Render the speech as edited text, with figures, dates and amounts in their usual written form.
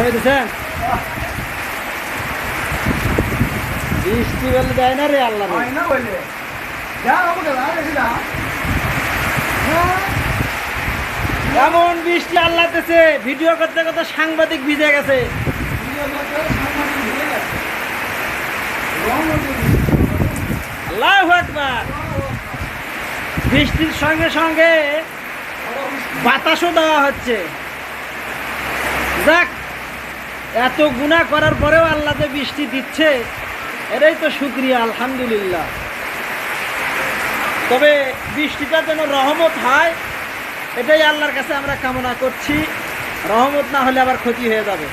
দিচ্ছেন বৃষ্টি বলে দেয় না রে আল্লাহ এমন বৃষ্টি আল্লাহ দিতেছে ভিডিও করতে করতে সাংবাদিক ভিজে গেছে আল্লাহু আকবার বৃষ্টির সঙ্গে সঙ্গে বাতাসও দেওয়া হচ্ছে যাক এত গুনাহ করার পরেও আল্লাহ যে বৃষ্টি দিচ্ছে এটাই তো শুকরিয়া আলহামদুলিল্লাহ তবে বৃষ্টিটা যেন রহমত হয় এটাই আল্লাহর কাছে আমরা কামনা করছি রহমত না হলে আবার ক্ষতি হয়ে যাবে